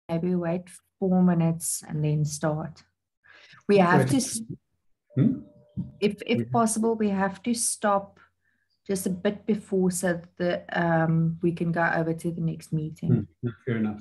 maybe wait 4 minutes and then start. We have to, if possible, we have to stop just a bit before so that we can go over to the next meeting. Fair enough.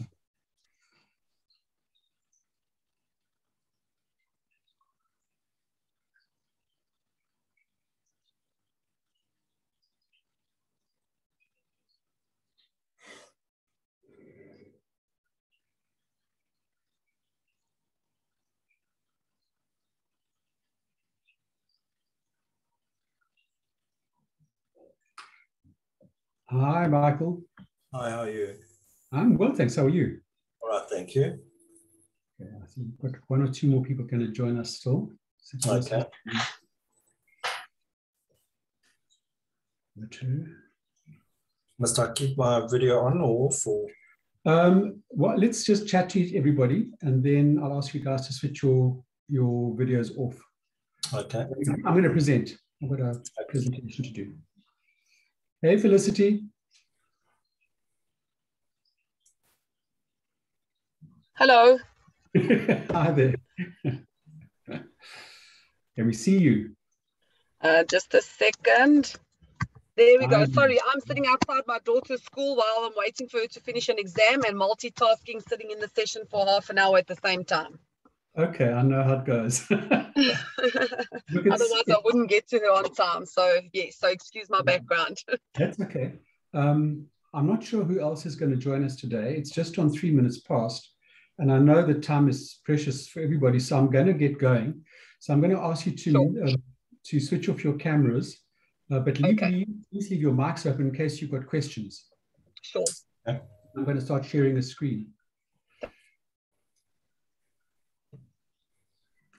Hi, Michael. Hi, how are you? I'm well, thanks. How are you? All right, thank you. Okay, I think we've got 1 or 2 more people going to join us still. Okay. Must I keep my video on or off? Or? Well, let's just chat to everybody, and then I'll ask you guys to switch your videos off. Okay. I'm going to present. I've got a presentation to do. Hey, Felicity. Hello. Hi there. Can we see you? Just a second. There we go. Sorry, I'm sitting outside my daughter's school while I'm waiting for her to finish an exam and multitasking, sitting in the session for half an hour at the same time. Okay, I know how it goes. Otherwise, I wouldn't get to her on time. So, yes, so excuse my background. That's okay. I'm not sure who else is going to join us today. It's just on 3 minutes past. And I know that time is precious for everybody, so I'm going to get going. So I'm going to ask you to switch off your cameras, but please leave your mics open in case you've got questions. Sure. I'm going to start sharing the screen.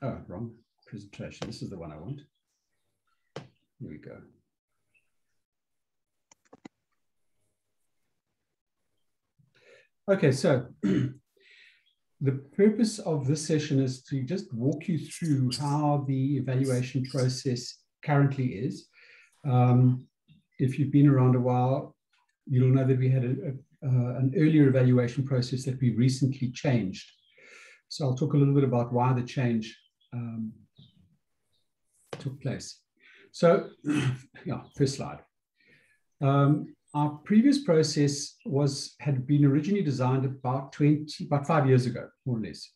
Oh, wrong presentation. This is the one I want. Here we go. Okay, so the purpose of this session is to just walk you through how the evaluation process currently is. If you've been around a while, you'll know that we had an earlier evaluation process that we recently changed. So I'll talk a little bit about why the change took place. So, yeah, first slide. Our previous process had been originally designed about 5 years ago, more or less.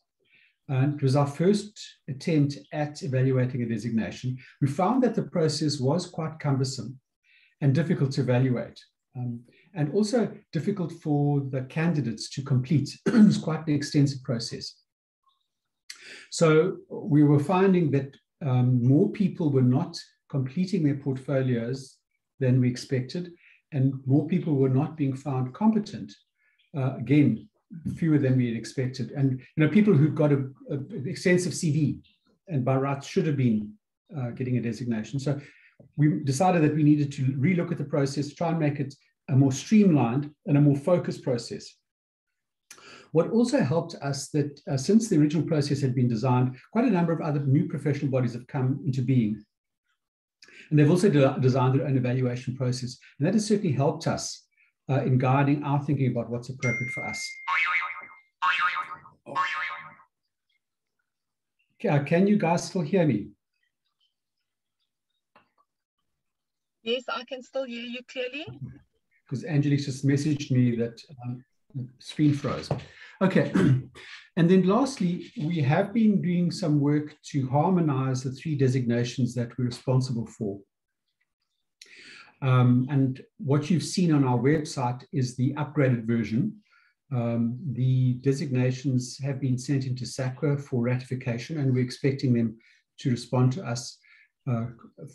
And it was our first attempt at evaluating a designation. We found that the process was quite cumbersome and difficult to evaluate, and also difficult for the candidates to complete. It was quite an extensive process. So we were finding that more people were not completing their portfolios than we expected, and more people were not being found competent. Again, fewer than we had expected. And people who've got an extensive CV and by rights should have been getting a designation. So we decided that we needed to relook at the process, try and make it a more streamlined and a more focused process. What also helped us that since the original process had been designed, quite a number of other new professional bodies have come into being. And they've also designed their own evaluation process. And that has certainly helped us in guiding our thinking about what's appropriate for us. Can you guys still hear me? Yes, I can still hear you clearly. Because Angelique just messaged me that the screen froze. Okay. And then lastly, we have been doing some work to harmonize the 3 designations that we're responsible for. And what you've seen on our website is the upgraded version. The designations have been sent into SACWA for ratification, and we're expecting them to respond to us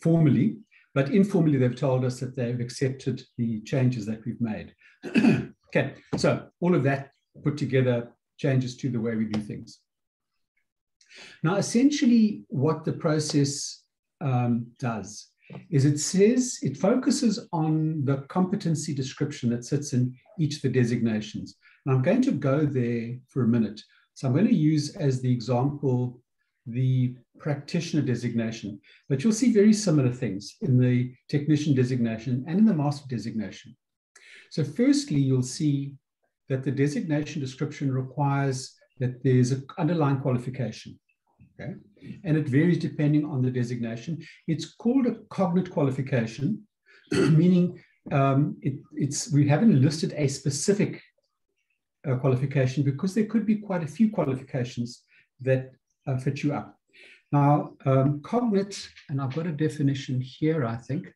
formally. But informally, they've told us that they've accepted the changes that we've made. Okay, so all of that put together changes to the way we do things. Now, essentially, what the process does is it focuses on the competency description that sits in each of the designations. And I'm going to go there for a minute. So I'm going to use as the example the practitioner designation, but you'll see very similar things in the technician designation and in the master designation. So firstly, you'll see that the designation description requires that there's an underlying qualification. Okay, and it varies depending on the designation. It's called a cognate qualification, meaning we haven't listed a specific qualification because there could be quite a few qualifications that fit you up. Now, cognate, and I've got a definition here, I think.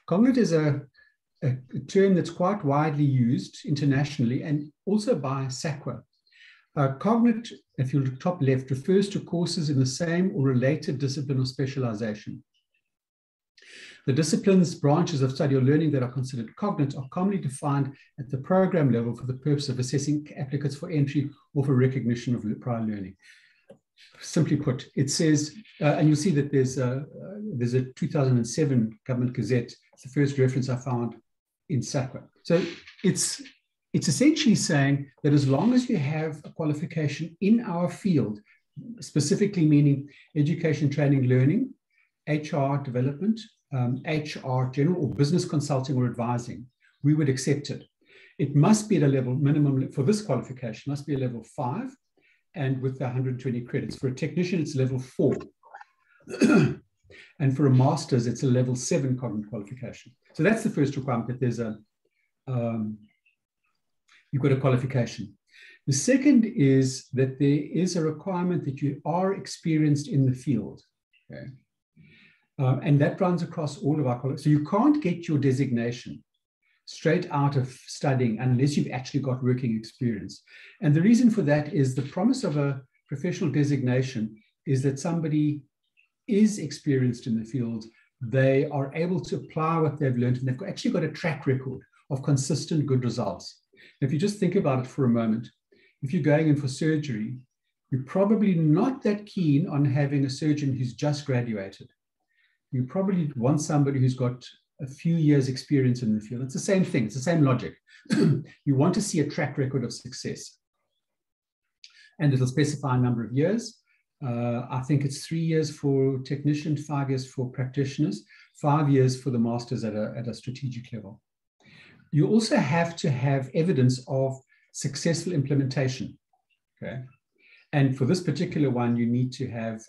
Cognate is a term that's quite widely used internationally and also by SACWA. Cognate, if you look top left, refers to courses in the same or related discipline or specialization. The disciplines, branches of study or learning that are considered cognate are commonly defined at the program level for the purpose of assessing applicants for entry or for recognition of prior learning. Simply put, it says, and you'll see that there's a 2007 Government Gazette. It's the first reference I found in SACWA. So it's essentially saying that as long as you have a qualification in our field, specifically meaning education, training, learning, HR development, HR general or business consulting or advising, we would accept it. It must be at a level minimum for this qualification, must be a level 5 and with 120 credits. For a technician, it's level 4. And for a master's, it's a level 7 cognate qualification. So that's the first requirement, that there's you've got a qualification. The second is that there is a requirement that you are experienced in the field. Okay? And that runs across all of our colleges. So you can't get your designation straight out of studying unless you've actually got working experience. And the reason for that is the promise of a professional designation is that somebody is experienced in the field. They are able to apply what they've learned, and they've actually got a track record of consistent good results. If you just think about it for a moment, if you're going in for surgery, you're probably not that keen on having a surgeon who's just graduated. You probably want somebody who's got a few years experience in the field. It's the same thing, it's the same logic. You want to see a track record of success. And it'll specify a number of years. I think it's 3 years for technicians, 5 years for practitioners, 5 years for the masters at a strategic level. You also have to have evidence of successful implementation, okay? And for this particular one, you need to have,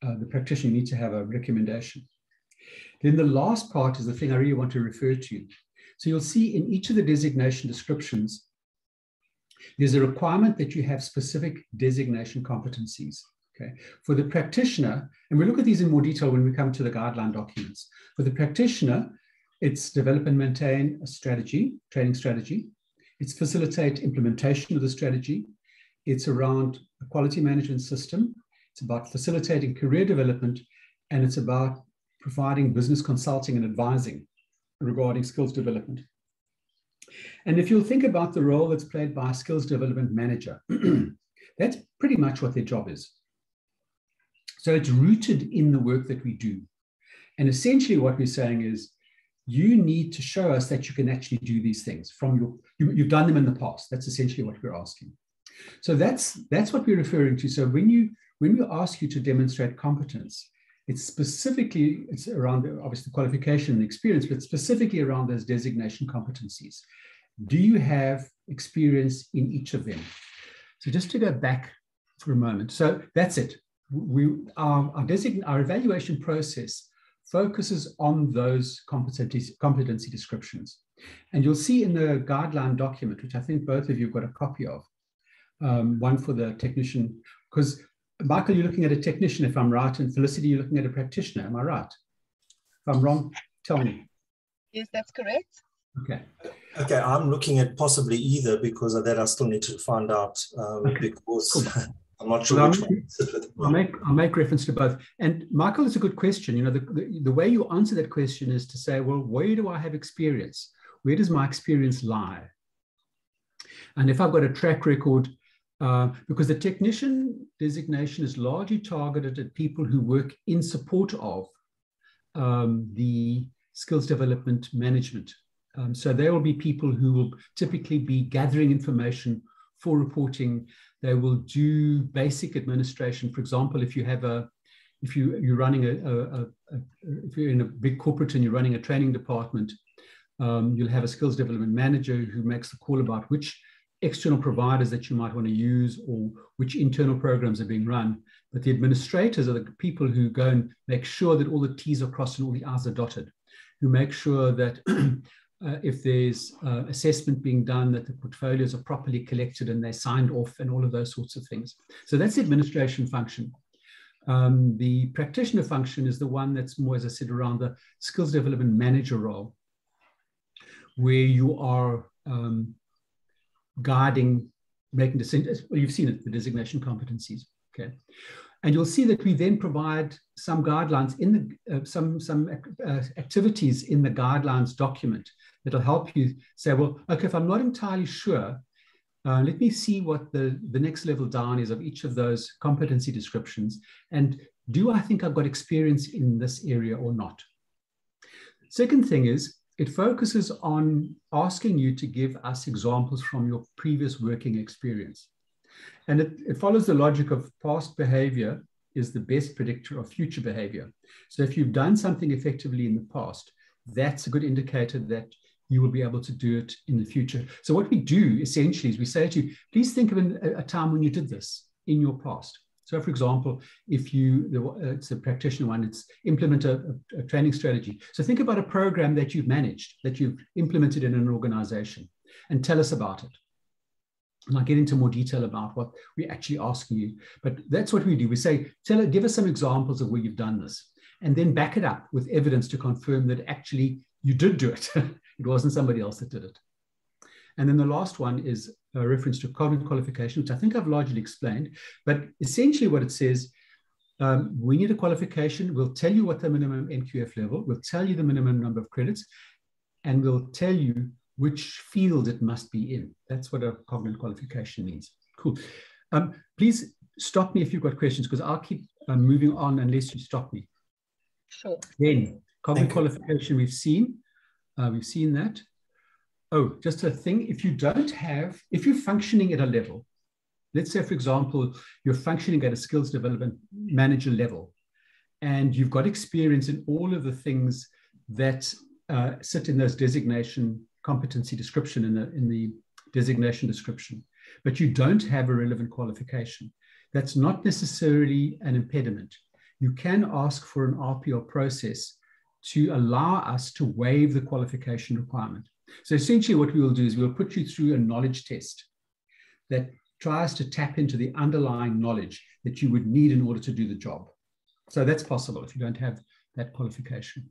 the practitioner need to have a recommendation. Then the last part is the thing I really want to refer to. So you'll see in each of the designation descriptions, there's a requirement that you have specific designation competencies. Okay. For the practitioner, and we'll look at these in more detail when we come to the guideline documents. For the practitioner, it's develop and maintain a strategy, training strategy. It's facilitate implementation of the strategy. It's around a quality management system. It's about facilitating career development, and it's about providing business consulting and advising regarding skills development. And if you'll think about the role that's played by a skills development manager, that's pretty much what their job is. So it's rooted in the work that we do. And essentially what we're saying is, you need to show us that you can actually do these things from you've done them in the past. That's essentially what we're asking. So that's what we're referring to. So when we ask you to demonstrate competence, it's around obviously qualification and experience, but specifically around those designation competencies. Do you have experience in each of them? So just to go back for a moment. So that's it. Our evaluation process focuses on those competency descriptions. And you'll see in the guideline document, which I think both of you have got a copy of, one for the technician, because Michael, you're looking at a technician, if I'm right, and Felicity, you're looking at a practitioner. Am I right? If I'm wrong, tell me. Yes, that's correct. Okay. Okay, I'm looking at possibly either, because of that I still need to find out, okay. Because cool. I'm not sure which one. I'll make reference to both. And Michael, it's a good question. You know, the way you answer that question is to say, well, where do I have experience? Where does my experience lie? And if I've got a track record, because the technician designation is largely targeted at people who work in support of the skills development management. So there will be people who will typically be gathering information for reporting. They will do basic administration. For example, if you're running if you're in a big corporate and you're running a training department, You'll have a skills development manager who makes the call about which external providers that you might want to use or which internal programs are being run. But the administrators are the people who go and make sure that all the T's are crossed and all the I's are dotted, who make sure that if there's assessment being done, that the portfolios are properly collected and they're signed off and all of those sorts of things. So that's the administration function. The practitioner function is the one that's more, as I said, around the skills development manager role, where you are guiding, making decisions. Well, you've seen it, the designation competencies. Okay. And you'll see that we then provide some guidelines in the, some activities in the guidelines document that'll help you say, well, okay, if I'm not entirely sure, let me see what the next level down is of each of those competency descriptions. And do I think I've got experience in this area or not? Second thing is, it focuses on asking you to give us examples from your previous working experience. And it follows the logic of past behavior is the best predictor of future behavior. So if you've done something effectively in the past, that's a good indicator that you will be able to do it in the future. So what we do essentially is we say to you, please think of a time when you did this in your past. So for example, if it's a practitioner one, it's implement a training strategy. So think about a program that you've managed, that you've implemented in an organization, and tell us about it. And I'll get into more detail about what we're actually asking you. But that's what we do. We say, give us some examples of where you've done this, and then back it up with evidence to confirm that actually you did do it. It wasn't somebody else that did it. And then the last one is a reference to cognitive qualification, which I think I've largely explained. But essentially what it says, we need a qualification. We'll tell you what the minimum NQF level, we'll tell you the minimum number of credits, and we'll tell you which field it must be in. That's what a cognitive qualification means. Cool. Please stop me if you've got questions, because I'll keep moving on unless you stop me. Sure. Then cognitive qualification, we've seen that. Oh, just a thing, if you're functioning at a level, let's say, for example, you're functioning at a skills development manager level, and you've got experience in all of the things that sit in those designation competency description in the designation description, but you don't have a relevant qualification. That's not necessarily an impediment. You can ask for an RPO process to allow us to waive the qualification requirement. So essentially what we will do is we'll put you through a knowledge test that tries to tap into the underlying knowledge that you would need in order to do the job. So that's possible if you don't have that qualification.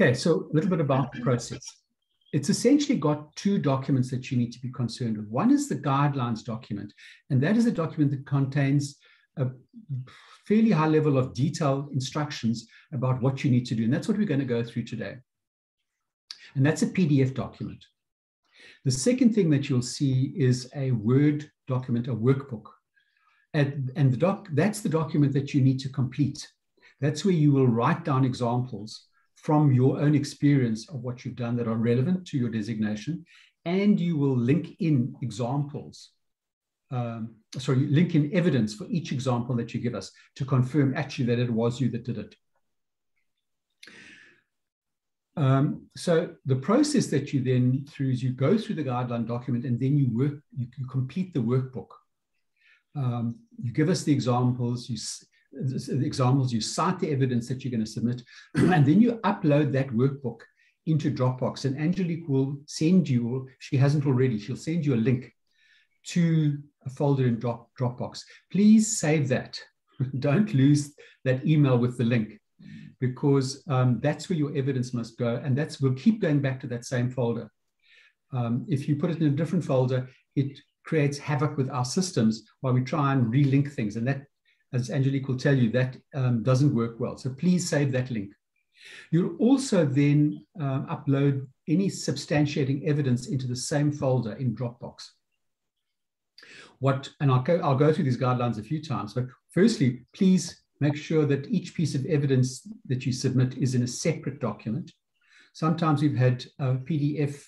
Okay, so a little bit about the process. It's essentially got two documents that you need to be concerned with. One is the guidelines document, and that is a document that contains a fairly high level of detailed instructions about what you need to do. And that's what we're going to go through today. And that's a PDF document. The second thing that you'll see is a Word document, a workbook. And that's the document that you need to complete. That's where you will write down examples from your own experience of what you've done that are relevant to your designation. And you will link in examples, link in evidence for each example that you give us to confirm actually that it was you that did it. So the process that you then through is you go through the guideline document, and then you complete the workbook. You give us the examples, you cite the evidence that you're going to submit, and then you upload that workbook into Dropbox. And Angelique will send you, or she hasn't already, she'll send you a link to a folder in Dropbox. Please save that. Don't lose that email with the link, because that's where your evidence must go. And we'll keep going back to that same folder. If you put it in a different folder, it creates havoc with our systems while we try and relink things. And that, as Angelique will tell you, that doesn't work well. So please save that link. You'll also then upload any substantiating evidence into the same folder in Dropbox. And I'll go through these guidelines a few times, but firstly, please make sure that each piece of evidence that you submit is in a separate document. Sometimes we've had a PDF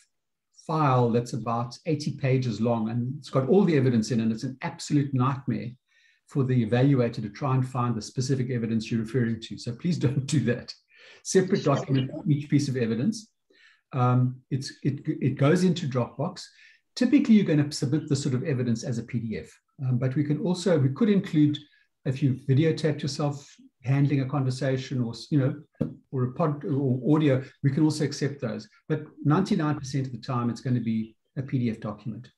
file that's about 80 pages long, and it's got all the evidence in, and it's an absolute nightmare for the evaluator to try and find the specific evidence you're referring to. So please don't do that. Separate document for each piece of evidence. it goes into Dropbox. Typically, you're going to submit this sort of evidence as a PDF, but we could include, if you videotaped yourself handling a conversation, or a pod or audio, we can also accept those. But 99% of the time, it's going to be a PDF document.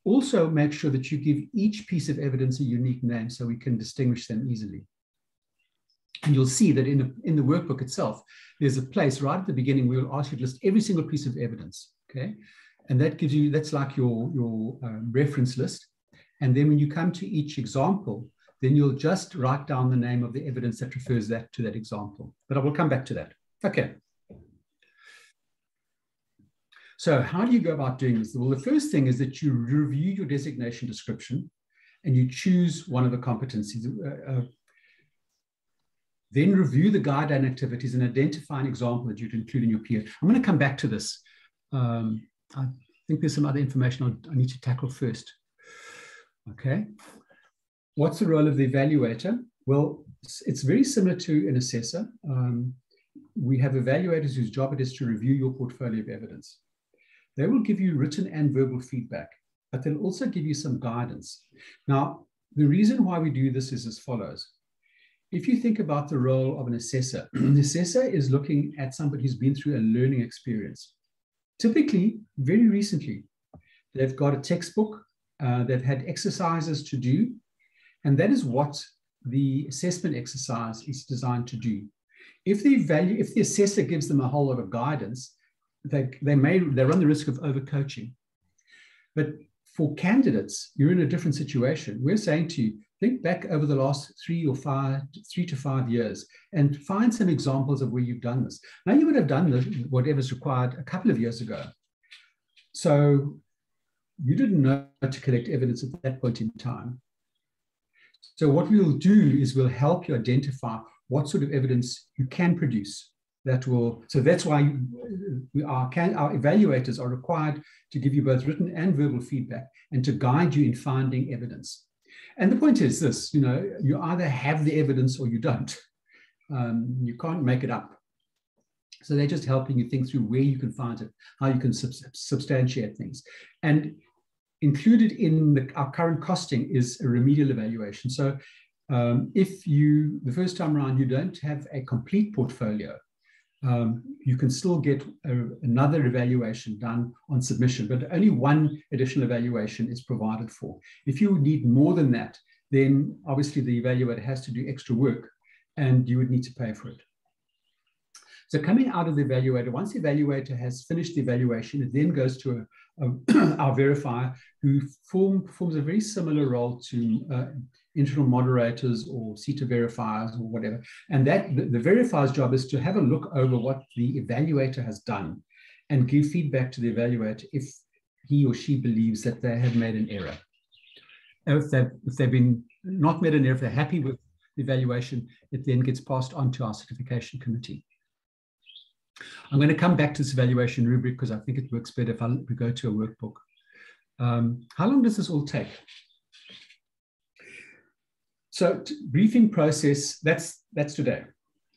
Also make sure that you give each piece of evidence a unique name so we can distinguish them easily. And you'll see that in the workbook itself, there's a place right at the beginning where we'll ask you to list every single piece of evidence, okay? And that's like your reference list. And then when you come to each example, then you'll just write down the name of the evidence that refers to that example. But I will come back to that. Okay. So how do you go about doing this? Well, the first thing is that you review your designation description and you choose one of the competencies. Then review the guideline activities and identify an example that you'd include in your PO. I'm going to come back to this. I think there's some other information I need to tackle first. Okay. What's the role of the evaluator? Well, it's very similar to an assessor. We have evaluators whose job it is to review your portfolio of evidence. They will give you written and verbal feedback, but they'll also give you some guidance. Now, the reason why we do this is as follows. If you think about the role of an assessor, an assessor is looking at somebody who's been through a learning experience. Typically, very recently, they've got a textbook, they've had exercises to do, and that is what the assessment exercise is designed to do. If the assessor gives them a whole lot of guidance, they run the risk of overcoaching. But for candidates, you're in a different situation. We're saying to you, think back over the last 3 to 5 years and find some examples of where you've done this. Now, you would have done this, whatever's required, a couple of years ago. So you didn't know how to collect evidence at that point in time. So what we'll do is we'll help you identify what sort of evidence you can produce. So that's why our evaluators are required to give you both written and verbal feedback and to guide you in finding evidence. And the point is this, you either have the evidence or you don't. You can't make it up. So they're just helping you think through where you can find it, how you can substantiate things. And included in our current costing is a remedial evaluation. So if the first time around, you don't have a complete portfolio, you can still get another evaluation done on submission, but only one additional evaluation is provided for. If you need more than that, then obviously the evaluator has to do extra work and you would need to pay for it. So coming out of the evaluator, once the evaluator has finished the evaluation, it then goes to our verifier who performs a very similar role to internal moderators or CETA verifiers or whatever. And the verifier's job is to have a look over what the evaluator has done and give feedback to the evaluator if he or she believes that they have made an error. If they've been not made an error, if they're happy with the evaluation, it then gets passed on to our certification committee. I'm going to come back to this evaluation rubric because I think it works better if we go to a workbook. How long does this all take? So briefing process, that's today.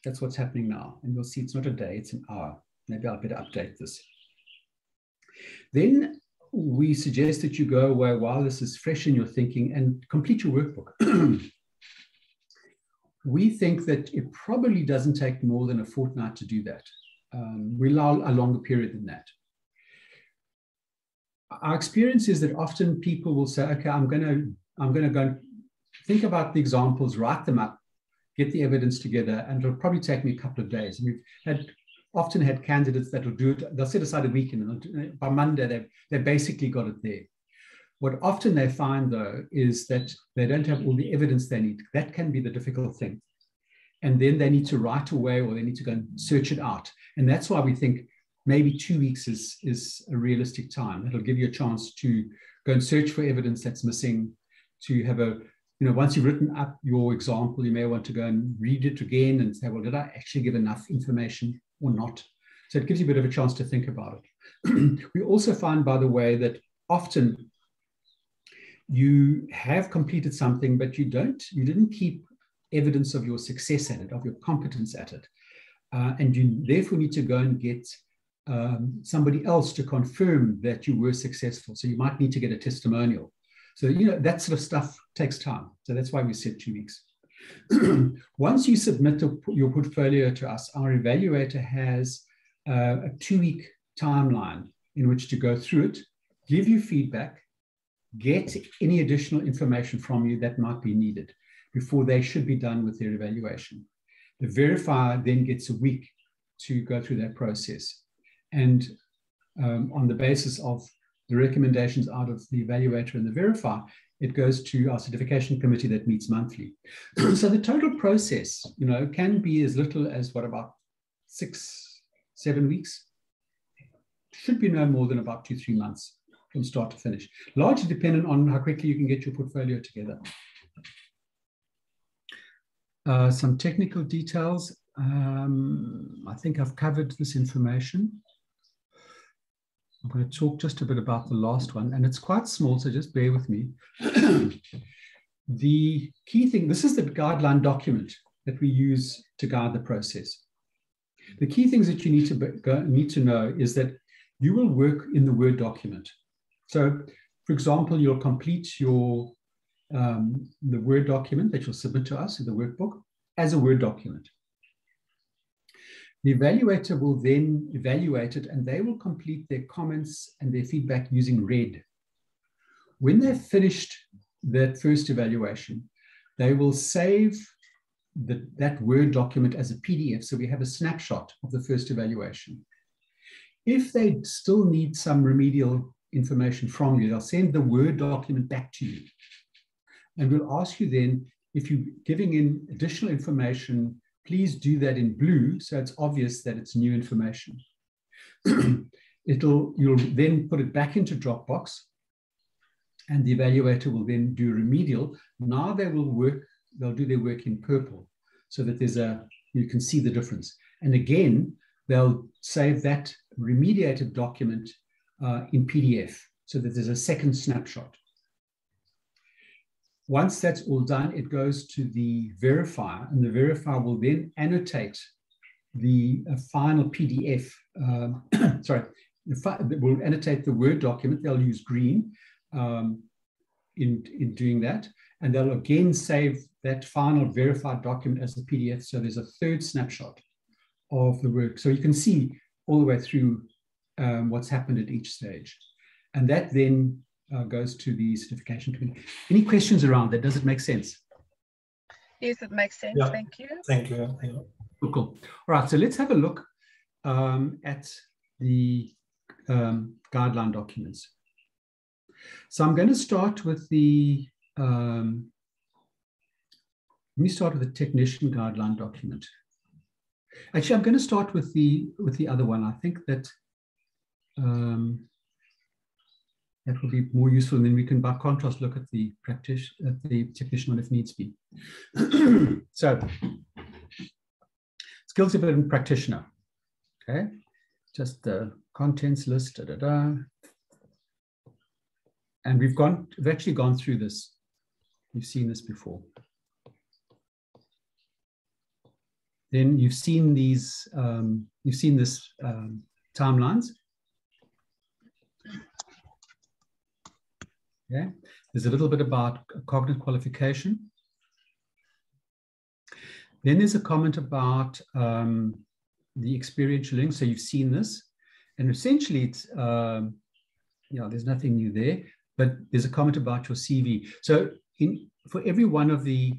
That's what's happening now. And you'll see it's not a day, it's an hour. Maybe I'll better update this. Then we suggest that you go away while this is fresh in your thinking and complete your workbook. We think that it probably doesn't take more than a fortnight to do that. We allow a longer period than that. Our experience is that often people will say, okay, I'm going to go and think about the examples, write them up, get the evidence together, and it'll probably take me a couple of days. And we've often had candidates that will do it, they'll set aside a weekend, and by Monday, they've basically got it there. What often they find, though, is that they don't have all the evidence they need. That can be the difficult thing. And then they need to write away or they need to go and search it out. And that's why we think maybe 2 weeks is a realistic time. It'll give you a chance to go and search for evidence that's missing, to have once you've written up your example, you may want to go and read it again and say, well, did I actually give enough information or not? So it gives you a bit of a chance to think about it. We also find, by the way, that often you have completed something, but you didn't keep evidence of your success at it, of your competence at it. And you therefore need to go and get somebody else to confirm that you were successful. So you might need to get a testimonial. So, that sort of stuff takes time. So that's why we said 2 weeks. Once you submit your portfolio to us, our evaluator has a 2-week timeline in which to go through it, give you feedback, get any additional information from you that might be needed before they should be done with their evaluation. The verifier then gets a week to go through that process. And on the basis of the recommendations out of the evaluator and the verifier, it goes to our certification committee that meets monthly. So the total process, can be as little as about 6-7 weeks. Should be no more than about 2-3 months from start to finish, largely dependent on how quickly you can get your portfolio together. Some technical details. I think I've covered this information. I'm going to talk just a bit about the last one, and it's quite small, so just bear with me. The key thing, this is the guideline document that we use to guide the process. The key things that you need to know is that you will work in the Word document. So, for example, you'll complete the Word document that you'll submit to us in the workbook as a Word document. The evaluator will then evaluate it, and they will complete their comments and their feedback using RED. When they've finished that first evaluation, they will save that Word document as a PDF, so we have a snapshot of the first evaluation. If they still need some remedial information from you, they'll send the Word document back to you. And we'll ask you then, if you're giving in additional information, please do that in blue, so it's obvious that it's new information. You'll then put it back into Dropbox, and the evaluator will then do remedial. Now they'll do their work in purple, so that you can see the difference. And again, they'll save that remediated document in PDF, so that there's a second snapshot. Once that's all done, it goes to the verifier, and the verifier will then annotate the final PDF. Will annotate the Word document. They'll use green in doing that, and they'll again save that final verified document as a PDF. So there's a third snapshot of the work, so you can see all the way through what's happened at each stage, and that then goes to the certification committee. Any questions around that? Does it make sense? Yes, it makes sense. Yeah. Thank you. Thank you. Thank you. Cool. All right, so let's have a look at the guideline documents. So I'm going to start with the let me start with the technician guideline document. Actually, I'm going to start with the other one. I think that that will be more useful, and then we can, by contrast, look at the technician one if needs be. So, skills development practitioner. Okay, just the contents list. And we've actually gone through this. You've seen this before. Then you've seen these. You've seen this timelines. Okay. There's a little bit about cognitive qualification. Then there's a comment about the experiential link. So you've seen this, and essentially it's there's nothing new there, but there's a comment about your CV. So for every one of the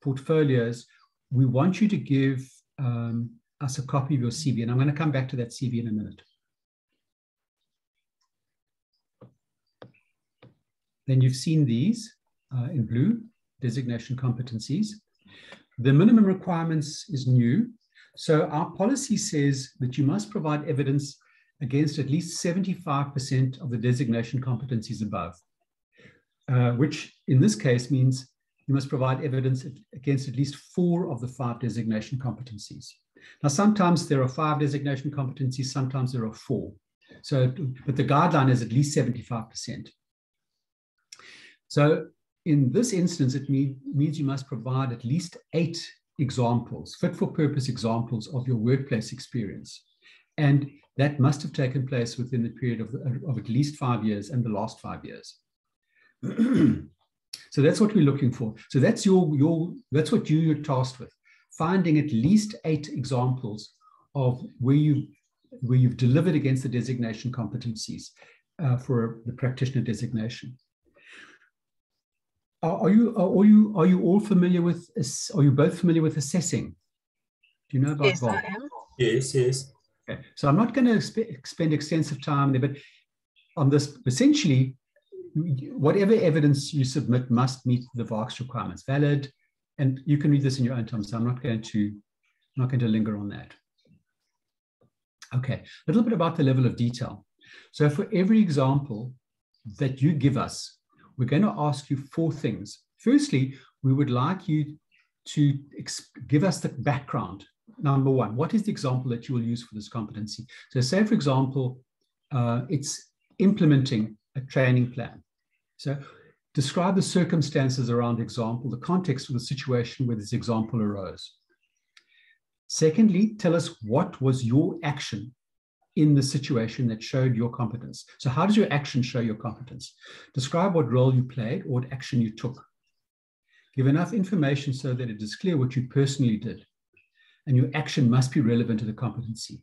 portfolios, we want you to give us a copy of your CV, and I'm going to come back to that CV in a minute. Then you've seen these in blue, designation competencies. The minimum requirements is new. So our policy says that you must provide evidence against at least 75% of the designation competencies above, which in this case means you must provide evidence against at least 4 of the 5 designation competencies. Now, sometimes there are 5 designation competencies, sometimes there are 4. So, but the guideline is at least 75%. So in this instance, it means you must provide at least 8 examples, fit for purpose examples of your workplace experience. And that must have taken place within the period of at least 5 years and the last 5 years. So that's what we're looking for. So that's that's what you're tasked with, finding at least 8 examples of where you've delivered against the designation competencies for the practitioner designation. Are you all familiar with? Are you both familiar with assessing? Do you know about Yes, VAR? I am. Yes, yes. Okay. So I'm not going to spend extensive time there, but on this, essentially, whatever evidence you submit must meet the VARC's requirements. Valid, and you can read this in your own time. So I'm not going to linger on that. Okay, a little bit about the level of detail. So for every example that you give us, we're going to ask you 4 things. Firstly, we would like you to give us the background. Number 1, what is the example that you will use for this competency? So say, for example, it's implementing a training plan. So describe the circumstances around the example, the context of the situation where this example arose. Secondly, tell us what was your action in the situation that showed your competence. So how does your action show your competence? Describe what role you played or what action you took. Give enough information so that it is clear what you personally did. And your action must be relevant to the competency.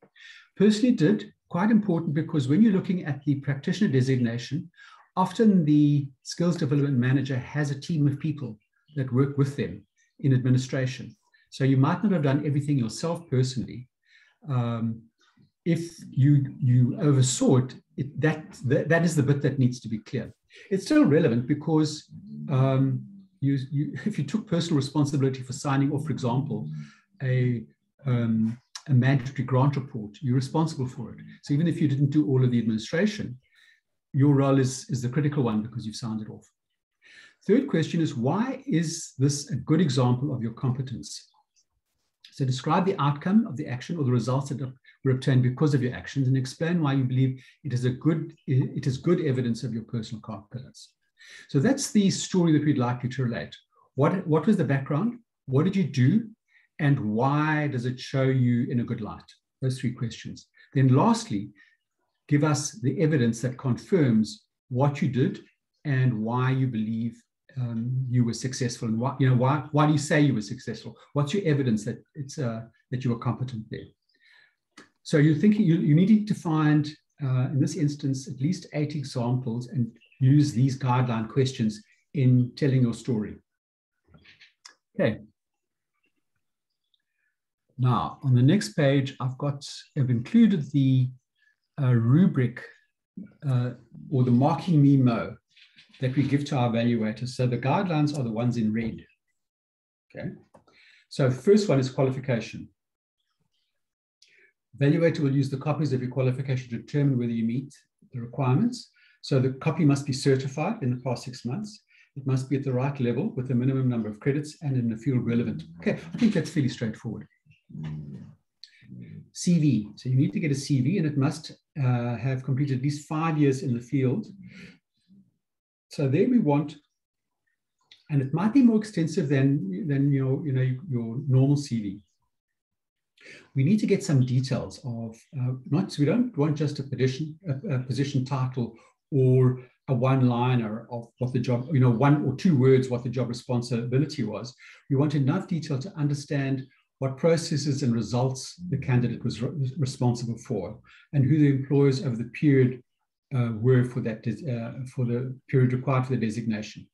Personally did, quite important, because when you're looking at the practitioner designation, often the skills development manager has a team of people that work with them in administration. So you might not have done everything yourself personally. If you oversaw it, that is the bit that needs to be clear. It's still relevant because if you took personal responsibility for signing off, for example, a mandatory grant report, you're responsible for it. So even if you didn't do all of the administration, your role is the critical one because you've signed it off. Third question is, why is this a good example of your competence? So describe the outcome of the action or the results that were obtained because of your actions, and explain why you believe it is good evidence of your personal competence. So that's the story that we'd like you to relate. What was the background? What did you do? And why does it show you in a good light? Those 3 questions. Then lastly, give us the evidence that confirms what you did and why you believe you were successful, and why do you say you were successful? What's your evidence that you were competent there? So you're thinking you needed to find in this instance at least 8 examples and use these guideline questions in telling your story. Okay. Now on the next page, I've included the rubric or the marking memo that we give to our evaluators. So the guidelines are the ones in red. Okay. So the first one is qualification. Evaluator will use the copies of your qualification to determine whether you meet the requirements. So the copy must be certified in the past 6 months. It must be at the right level with a minimum number of credits and in the field relevant. Okay, I think that's fairly straightforward. CV. So you need to get a CV, and it must have completed at least 5 years in the field. So there we want, and it might be more extensive than your normal CV. We need to get some details of we don't want just a position title or a one-liner of what the job, 1 or 2 words what the job responsibility was. We want enough detail to understand what processes and results the candidate was responsible for, and who the employers over the period were for the period required for the designation.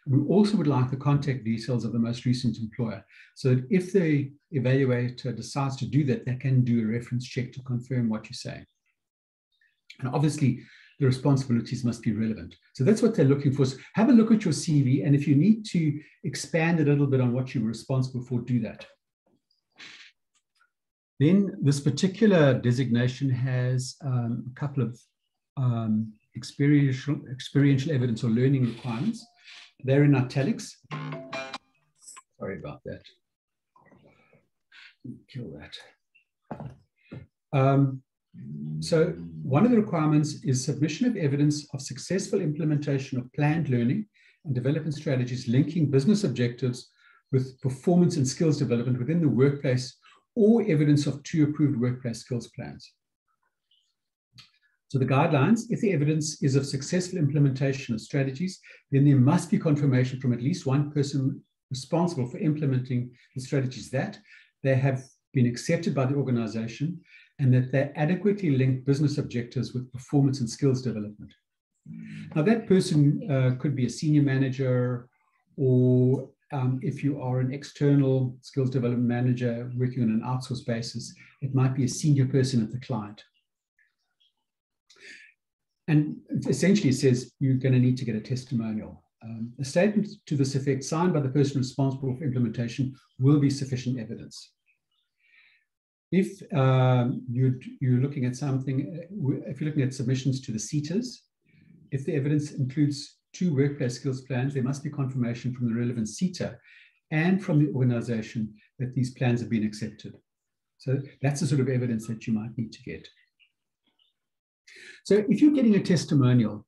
We also would like the contact details of the most recent employer, so that if the evaluator decides to do that, they can do a reference check to confirm what you're saying. And obviously, the responsibilities must be relevant. So that's what they're looking for. So have a look at your CV, and if you need to expand a little bit on what you were responsible for, do that. Then this particular designation has a couple of experiential evidence or learning requirements. They're in italics. Sorry about that. Kill that. So one of the requirements is submission of evidence of successful implementation of planned learning and development strategies linking business objectives with performance and skills development within the workplace, or evidence of 2 approved workplace skills plans. So the guidelines, if the evidence is of successful implementation of strategies, then there must be confirmation from at least one person responsible for implementing the strategies that they have been accepted by the organization and that they adequately link business objectives with performance and skills development. Now that person could be a senior manager, or if you are an external skills development manager working on an outsourced basis, it might be a senior person at the client. And essentially it says you're going to need to get a testimonial. A statement to this effect signed by the person responsible for implementation will be sufficient evidence. If you're looking at something, if you're looking at submissions to the CETAs, if the evidence includes 2 workplace skills plans, there must be confirmation from the relevant CETA and from the organization that these plans have been accepted. So that's the sort of evidence that you might need to get. So if you're getting a testimonial,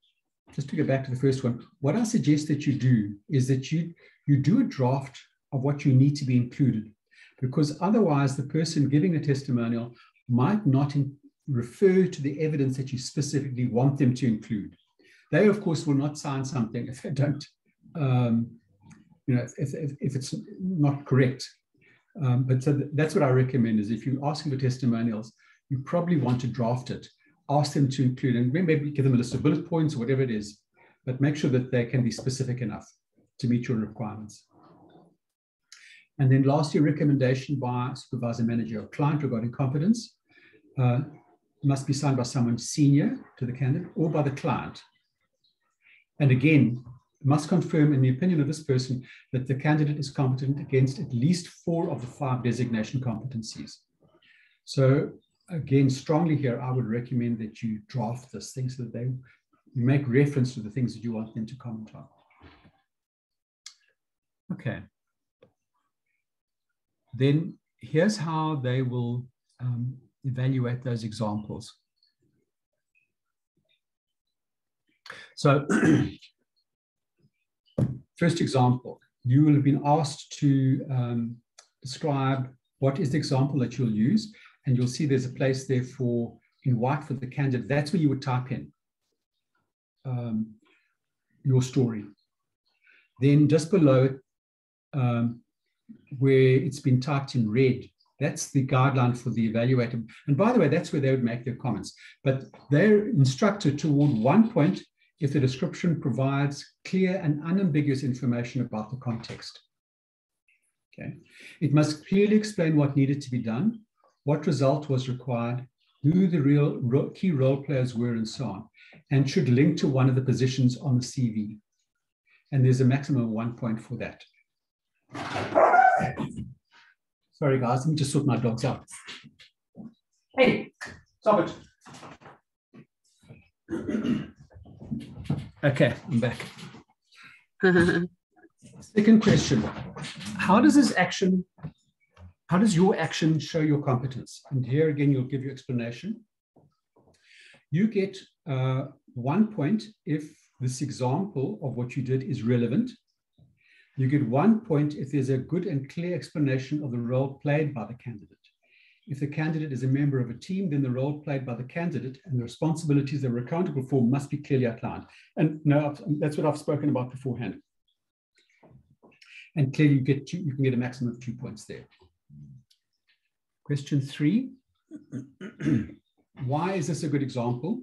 just to go back to the first one, what I suggest that you do is that you do a draft of what you need to be included, because otherwise the person giving the testimonial might not refer to the evidence that you specifically want them to include. They, of course, will not sign something if they don't, if it's not correct. But so that's what I recommend is if you're asking for testimonials, you probably want to draft it. Ask them to include, and maybe give them a list of bullet points or whatever it is, but make sure that they can be specific enough to meet your requirements. And then lastly, recommendation by supervisor, manager, or client regarding competence must be signed by someone senior to the candidate or by the client. And again, must confirm in the opinion of this person that the candidate is competent against at least 4 of the 5 designation competencies. So again, strongly here, I would recommend that you draft this thing so that you make reference to the things that you want them to comment on. Okay. Then here's how they will evaluate those examples. So first example, you will have been asked to describe what is the example that you'll use. And you'll see there's a place there for, in white for the candidate. That's where you would type in your story. Then just below it, where it's been typed in red, that's the guideline for the evaluator. And by the way, that's where they would make their comments. But they're instructed toward 1 point if the description provides clear and unambiguous information about the context. Okay. It must clearly explain what needed to be done, what result was required, who the key role players were, and so on, and should link to one of the positions on the CV. And there's a maximum of 1 point for that. Sorry, guys, let me just sort my dogs out. Hey, stop it. Okay, I'm back. Second question, how does your action show your competence? And here again, you'll give your explanation. You get 1 point if this example of what you did is relevant. You get 1 point if there's a good and clear explanation of the role played by the candidate. If the candidate is a member of a team, then the role played by the candidate and the responsibilities they were accountable for must be clearly outlined. And no, that's what I've spoken about beforehand. And clearly you can get a maximum of 2 points there. Question 3, why is this a good example?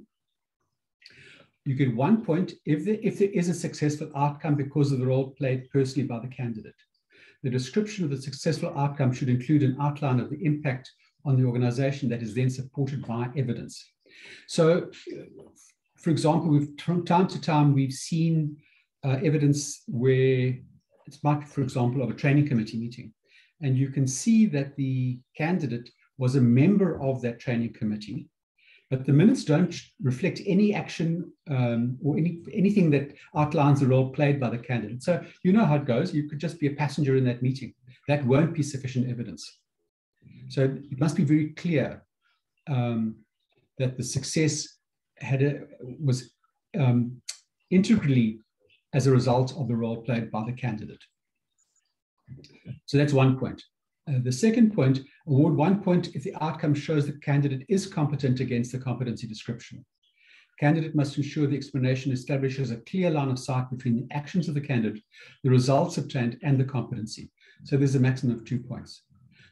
You get 1 point if there is a successful outcome because of the role played personally by the candidate. The description of the successful outcome should include an outline of the impact on the organization that is then supported by evidence. So, for example, from time to time, we've seen evidence where it's marked, for example, of a training committee meeting. And you can see that the candidate was a member of that training committee, but the minutes don't reflect any action or anything that outlines the role played by the candidate. So you know how it goes. You could just be a passenger in that meeting. That won't be sufficient evidence. So it must be very clear that the success was integrally as a result of the role played by the candidate. So that's 1 point. The second point, award 1 point if the outcome shows the candidate is competent against the competency description. Candidate must ensure the explanation establishes a clear line of sight between the actions of the candidate, the results obtained, and the competency. So there's a maximum of 2 points.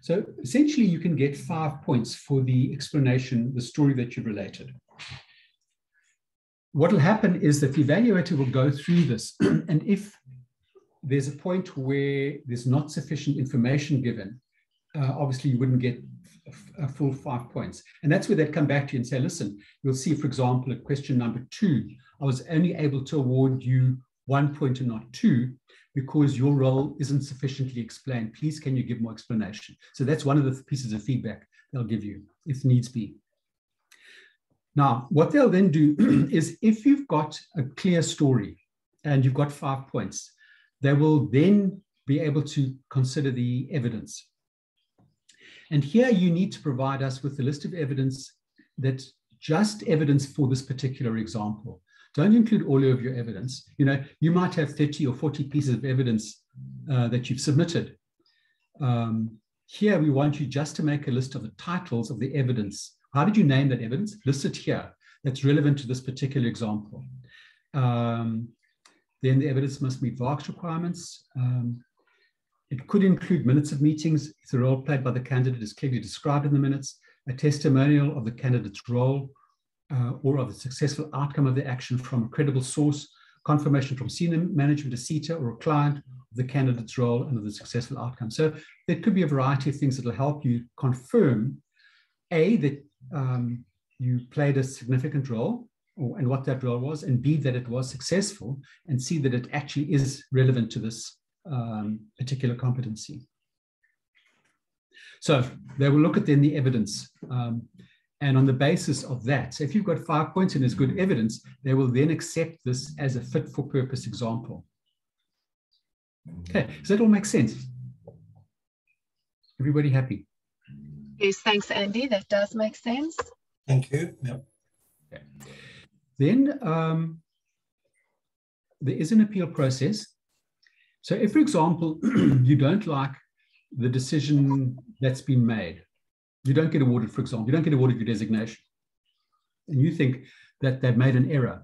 So essentially, you can get 5 points for the explanation, the story that you've related. What will happen is that the evaluator will go through this, and if there's a point where there's not sufficient information given, obviously you wouldn't get a full 5 points. And that's where they'd come back to you and say, listen, you'll see, for example, at question number 2, I was only able to award you 1 point and not 2 because your role isn't sufficiently explained. Please, can you give more explanation? So that's one of the pieces of feedback they'll give you if needs be. Now, what they'll then do is if you've got a clear story and you've got 5 points, they will then be able to consider the evidence. And here you need to provide us with a list of evidence that's just evidence for this particular example. Don't include all of your evidence. You know, you might have 30 or 40 pieces of evidence that you've submitted. Here we want you just to make a list of the titles of the evidence. How did you name that evidence? List it here. That's relevant to this particular example. Then the evidence must meet VARC's requirements. It could include minutes of meetings if the role played by the candidate is clearly described in the minutes, a testimonial of the candidate's role or of the successful outcome of the action from a credible source, confirmation from senior management, a CETA or a client of the candidate's role and of the successful outcome. So there could be a variety of things that will help you confirm, A, that you played a significant role and what that role was, and B, that it was successful, and C, that it actually is relevant to this particular competency. So they will look at then the evidence, and on the basis of that, so if you've got 5 points and there's good evidence, they will then accept this as a fit for purpose example. Okay, does that all make sense? Everybody happy? Yes, thanks, Andy. That does make sense. Thank you. Yep. Okay. Then there is an appeal process. So if, for example, you don't like the decision that's been made, you don't get awarded, for example, you don't get awarded your designation, and you think that they've made an error,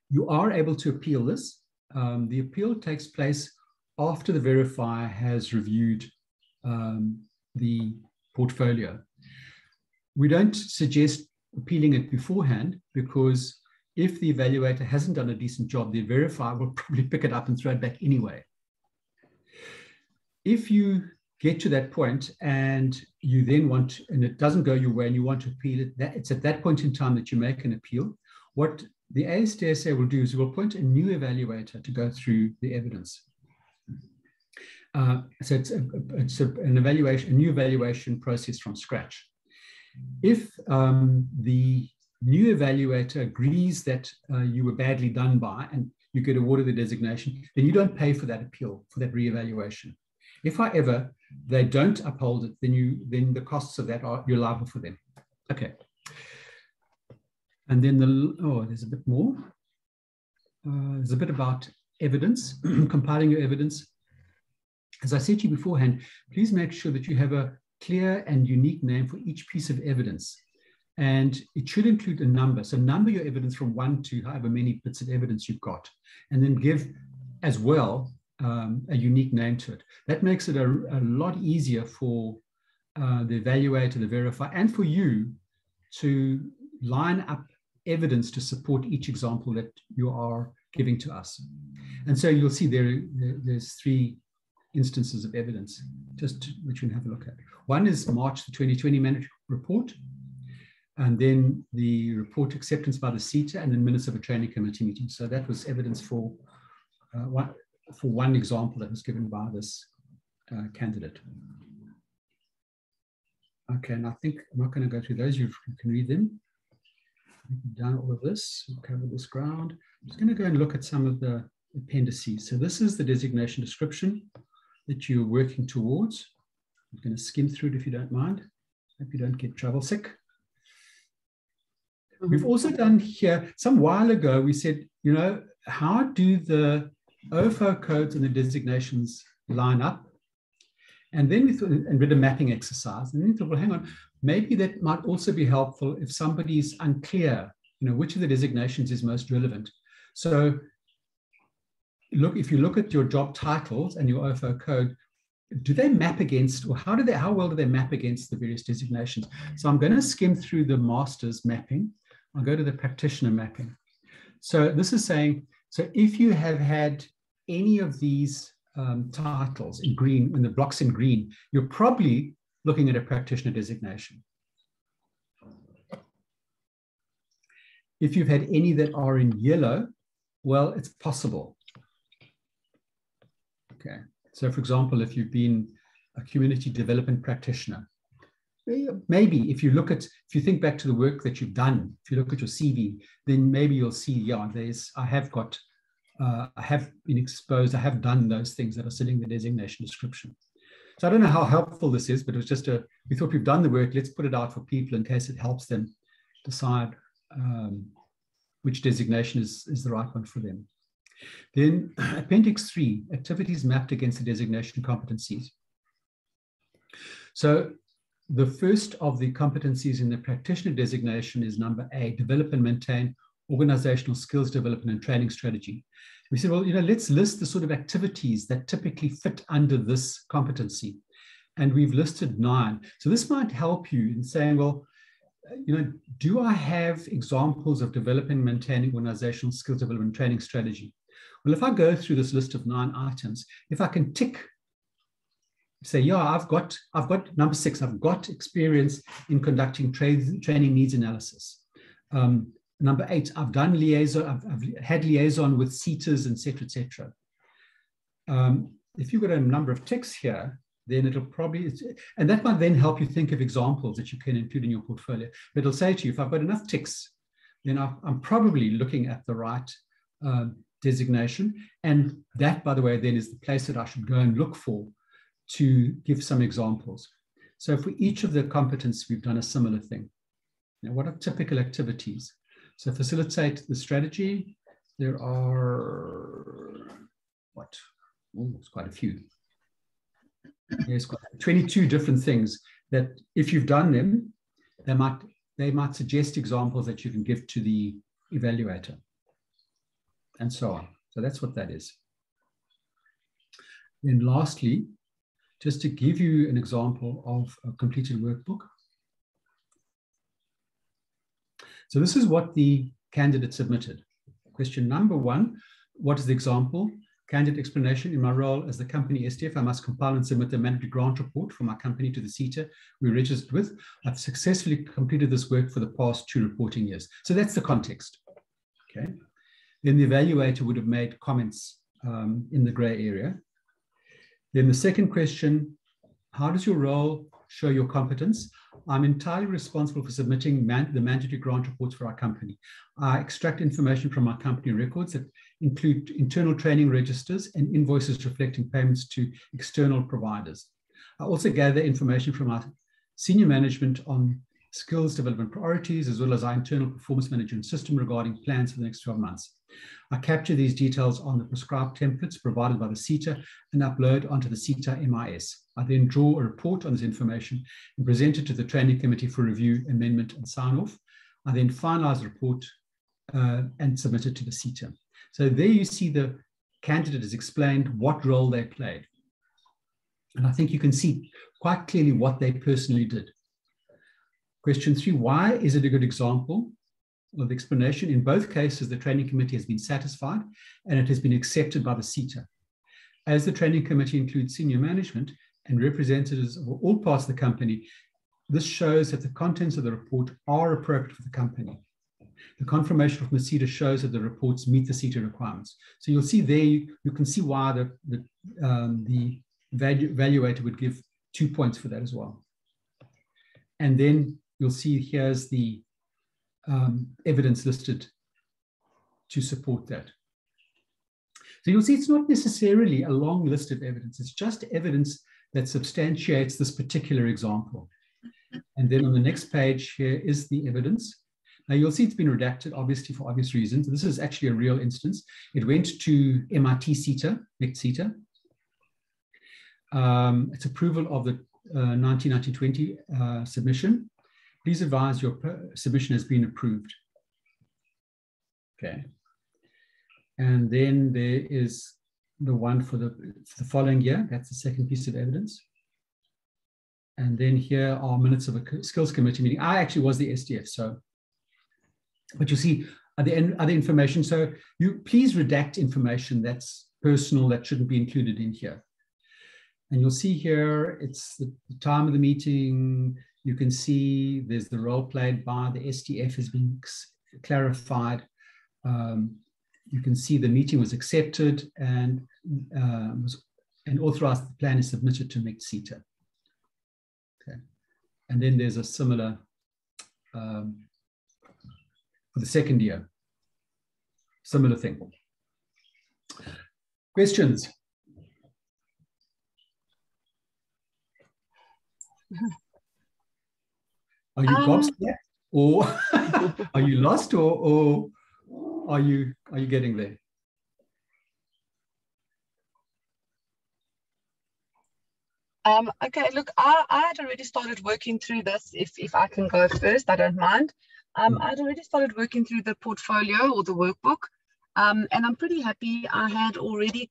you are able to appeal this. The appeal takes place after the verifier has reviewed the portfolio. We don't suggest appealing it beforehand because if the evaluator hasn't done a decent job, the verifier will probably pick it up and throw it back anyway. If you get to that point and you then want, and it doesn't go your way and you want to appeal it, it's at that point in time that you make an appeal. What the ASDSA will do is it will appoint a new evaluator to go through the evidence. So it's an evaluation, a new evaluation process from scratch. If the new evaluator agrees that you were badly done by and you get awarded the designation, then you don't pay for that appeal, for that reevaluation. If, however, they don't uphold it, then the costs of that you're liable for them. Okay. And then there's a bit more. There's a bit about evidence, compiling your evidence. As I said to you beforehand, please make sure that you have a clear and unique name for each piece of evidence. And it should include a number. So number your evidence from 1 to however many bits of evidence you've got, and then give as well a unique name to it. That makes it a lot easier for the evaluator, the verifier, and for you to line up evidence to support each example that you are giving to us. And so you'll see there's 3 instances of evidence, just which we can have a look at. One is March the 2020 management report, and then the report acceptance by the CETA, and then minutes of a training committee meeting. So that was evidence for one example that was given by this candidate. Okay, and I think I'm not going to go through those. You can read them. We've done all of this. We'll cover this ground. I'm just going to go and look at some of the appendices. So this is the designation description that you're working towards. I'm going to skim through it if you don't mind. Hope you don't get travel sick. We've also done here, some while ago, we said, you know, how do the OFO codes and the designations line up? And then we thought, and did a mapping exercise. And then we thought, well, hang on, maybe that might also be helpful if somebody is unclear, which of the designations is most relevant. So if you look at your job titles and your OFO code, do they map against, or how well do they map against the various designations? So I'm going to skim through the master's mapping. I'll go to the practitioner mapping. So this is saying, so if you have had any of these titles in green, in the blocks in green, you're probably looking at a practitioner designation. If you've had any that are in yellow, well, it's possible. Okay. So for example, if you've been a community development practitioner, maybe if you think back to the work that you've done, if you look at your CV, then maybe you'll see, yeah, I have been exposed, I have done those things that are sitting in the designation description. So I don't know how helpful this is, but it was just we thought we've done the work, let's put it out for people in case it helps them decide which designation is the right one for them. Then Appendix 3, activities mapped against the designation competencies. So the first of the competencies in the practitioner designation is number A, develop and maintain organizational skills development and training strategy. We said, well, let's list the sort of activities that typically fit under this competency. And we've listed 9. So this might help you in saying, well, do I have examples of developing and maintaining organizational skills development and training strategy? Well, if I go through this list of 9 items, if I can tick, say, yeah, I've got number 6, I've got experience in conducting training needs analysis. Number 8, I've done liaison, I've had liaison with CETAs, et cetera, et cetera. If you've got a number of ticks here, then it'll probably, and that might then help you think of examples that you can include in your portfolio. But it'll say to you, if I've got enough ticks, then I'm probably looking at the right designation. And that, by the way, then is the place that I should go and look for to give some examples. So for each of the competence, we've done a similar thing. Now, what are typical activities? So facilitate the strategy. There are, it's quite a few. There's quite 22 different things that if you've done them, they might suggest examples that you can give to the evaluator and so on. So that's what that is. Then lastly, just to give you an example of a completed workbook. So this is what the candidate submitted. Question number 1, what is the example? Candidate explanation. In my role as the company SDF, I must compile and submit the mandatory grant report for my company to the CETA we registered with. I've successfully completed this work for the past 2 reporting years. So that's the context. Okay. Then the evaluator would have made comments in the gray area. Then the second question, how does your role show your competence? I'm entirely responsible for submitting the mandatory grant reports for our company. I extract information from our company records that include internal training registers and invoices reflecting payments to external providers. I also gather information from our senior management on skills development priorities, as well as our internal performance management system regarding plans for the next 12 months. I capture these details on the prescribed templates provided by the CETA and upload onto the CETA MIS. I then draw a report on this information and present it to the training committee for review, amendment, and sign-off. I then finalize the report and submit it to the CETA. So there you see the candidate has explained what role they played. And I think you can see quite clearly what they personally did. Question 3, why is it a good example of the explanation? In both cases, the training committee has been satisfied and it has been accepted by the CETA. As the training committee includes senior management and representatives of all parts of the company, this shows that the contents of the report are appropriate for the company. The confirmation from the CETA shows that the reports meet the CETA requirements. So you'll see there, you can see why the evaluator would give 2 points for that as well. And then you'll see here's the evidence listed to support that. So you'll see it's not necessarily a long list of evidence. It's just evidence that substantiates this particular example. And then on the next page here is the evidence. Now you'll see it's been redacted, obviously for obvious reasons. This is actually a real instance. It went to MIT CETA, NECT CETA. It's approval of the 19-20 submission. Please advise your submission has been approved. Okay. And then there is the one for the following year. That's the second piece of evidence. And then here are minutes of a skills committee meeting. I actually was the SDF, so, but you see other information. So you please redact information that's personal, that shouldn't be included in here. And you'll see here, it's the time of the meeting. You can see there's the role played by the SDF has been clarified. You can see the meeting was accepted and authorized. The plan is submitted to McSETA. Okay, and then there's a similar for the second year, similar thing. Questions? Are you gobsmacked, or are you lost, or are you getting there? Okay, look, I had already started working through this. If I can go first, I don't mind. I'd already started working through the portfolio or the workbook, and I'm pretty happy. I'd already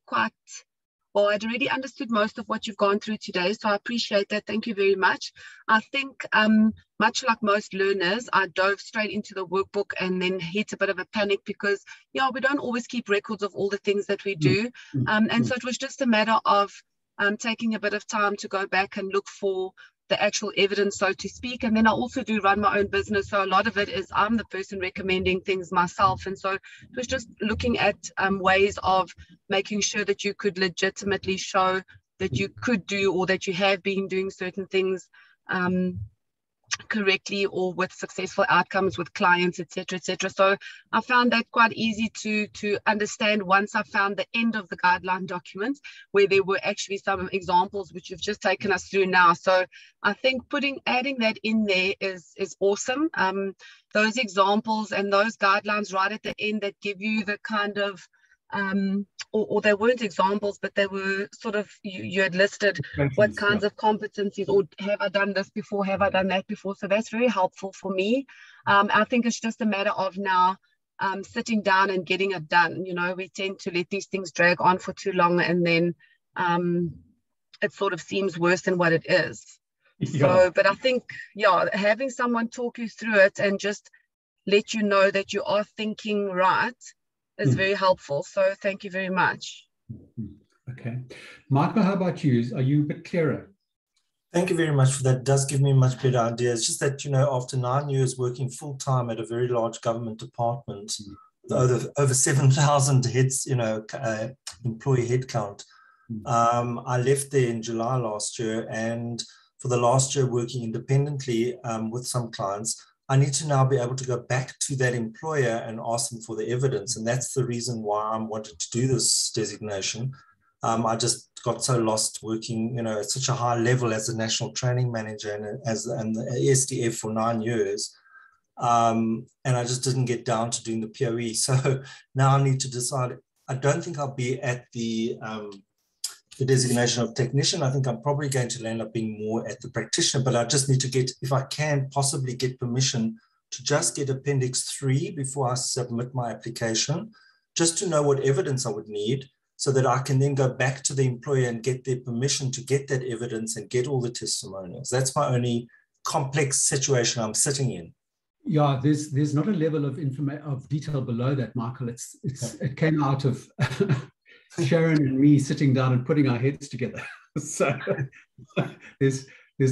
understood most of what you've gone through today, so I appreciate that. Thank you very much. I think, much like most learners, I dove straight into the workbook and then hit a bit of a panic because, yeah, we don't always keep records of all the things that we do. And so it was just a matter of taking a bit of time to go back and look for the actual evidence, so to speak. And then I also do run my own business, so a lot of it is I'm the person recommending things myself. And so it was just looking at ways of making sure that you could legitimately show that you could do, or that you have been doing certain things correctly or with successful outcomes with clients, etc., etc. So I found that quite easy to understand once I found the end of the guideline document, where there were actually some examples which you've just taken us through now. So I think adding that in there is awesome. Those examples and those guidelines right at the end that give you the kind of or they weren't examples, but they were sort of, you had listed what kinds of competencies, or have I done this before, have I done that before? So that's very helpful for me. I think it's just a matter of now sitting down and getting it done. You know, we tend to let these things drag on for too long, and then it sort of seems worse than what it is. Yeah. So, but I think, yeah, having someone talk you through it and just let you know that you are thinking right is very helpful. So thank you very much. Okay. Michael, how about you? Are you a bit clearer? Thank you very much for that. It does give me a much better idea. It's just that, you know, after 9 years working full-time at a very large government department, over 7,000 heads, you know, employee headcount, I left there in July last year, and for the last year working independently with some clients, I need to now be able to go back to that employer and ask them for the evidence. And that's the reason why I'm wanting to do this designation. I just got so lost working, you know, at such a high level as a national training manager and the ASDF for 9 years. And I just didn't get down to doing the POE. So now I need to decide. I don't think I'll be at the designation of technician. I think I'm probably going to end up being more at the practitioner, but I just need to get, if I can possibly get permission to just get Appendix 3 before I submit my application, just to know what evidence I would need, so that I can then go back to the employer and get their permission to get that evidence and get all the testimonials. That's my only complex situation I'm sitting in. Yeah, there's not a level of detail below that, Michael. It came out of Sharon and me sitting down and putting our heads together. So there's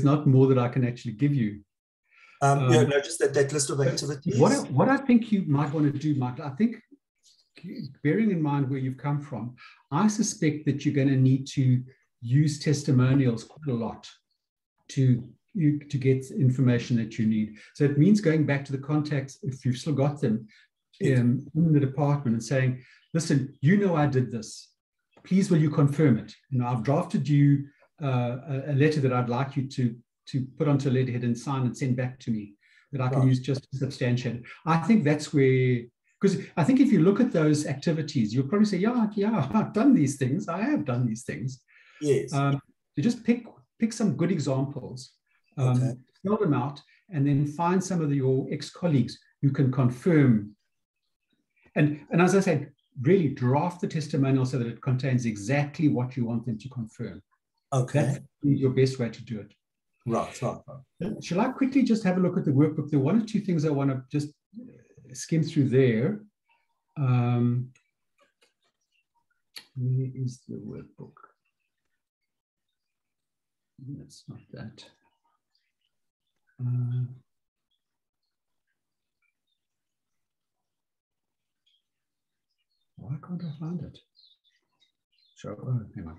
not more that I can actually give you. Yeah, no, just that list of activities. What I think you might want to do, Michael, I think, bearing in mind where you've come from, I suspect that you're going to need to use testimonials quite a lot to get information that you need. So it means going back to the contacts, if you've still got them, in the department, and saying, listen, you know I did this. Please, will you confirm it? You know, I've drafted you a letter that I'd like you to put onto a letterhead and sign and send back to me, that I can use just to substantiate it. I think that's where, because I think if you look at those activities, you'll probably say, yeah, I've done these things. I have done these things. Yes. So just pick some good examples, fill them out, and then find some of your ex-colleagues who can confirm. And as I said, really draft the testimonial so that it contains exactly what you want them to confirm. Okay. That's your best way to do it. Right. Shall I quickly just have a look at the workbook? There are one or two things I want to just skim through there. Where is the workbook? That's not that. Why can't I find it? Sure. Oh, hang on.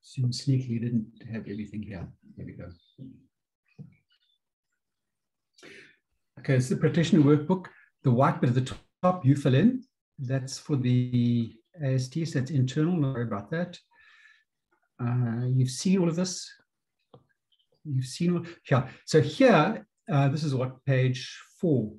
Seems sneakily didn't have everything here. Here we go. Okay, it's the practitioner workbook. The white bit at the top, you fill in. That's for the ASDSA, that's internal, don't worry about that. You've seen all of this. You've seen all, yeah. So here, this is what, page 4.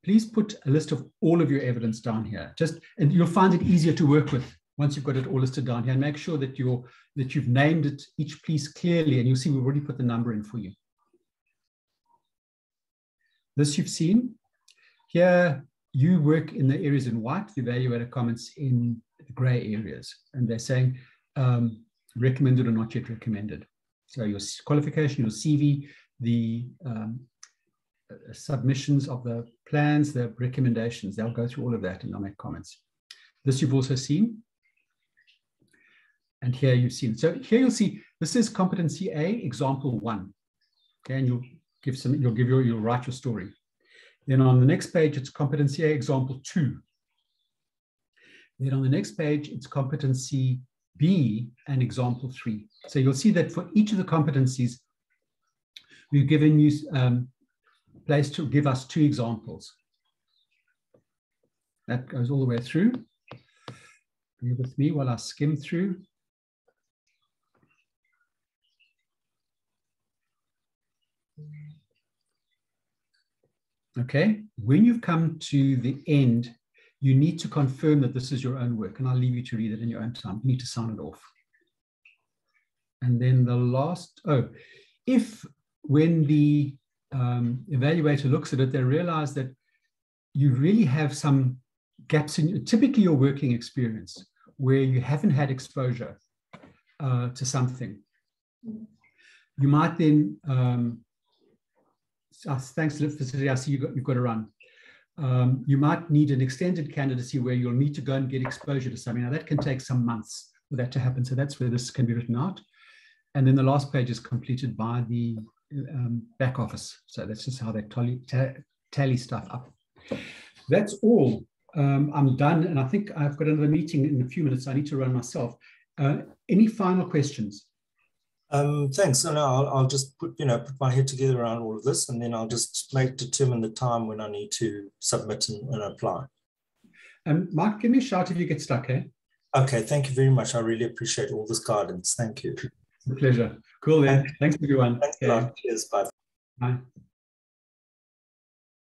Please put a list of all of your evidence down here. And you'll find it easier to work with once you've got it all listed down here, and make sure that you've named it, each piece clearly, and you'll see we've already put the number in for you. This you've seen. Here, you work in the areas in white, the evaluator comments in the gray areas, and they're saying recommended or not yet recommended. So your qualification, your CV, the submissions of the plans, the recommendations, they'll go through all of that and they'll make comments. This you've also seen. And here you've seen. So here you'll see, this is competency A, example 1. Okay, and you'll write your story. Then on the next page, it's competency A, example 2. Then on the next page, it's competency B and example 3. So you'll see that for each of the competencies, we've given you place to give us 2 examples. That goes all the way through. Bear with me while I skim through. Okay, when you've come to the end, you need to confirm that this is your own work, and I'll leave you to read it in your own time. You need to sign it off. And then the last, if when the evaluator looks at it, they realize that you really have some gaps in typically your working experience where you haven't had exposure to something, you might then, thanks to the facility, I see you've got to run. You might need an extended candidacy where you'll need to go and get exposure to something. Now that can take some months for that to happen. So that's where this can be written out. And then the last page is completed by the back office. So that's just how they tally stuff up. That's all. I'm done. And I think I've got another meeting in a few minutes. I need to run myself. Any final questions? Thanks. So now I'll just put my head together around all of this, and then I'll just determine the time when I need to submit and apply. Mark, give me a shout if you get stuck, eh? Okay, thank you very much. I really appreciate all this guidance. Thank you. It's a pleasure. Cool, then. Thanks, everyone. Thanks a lot. Cheers. Bye. Bye.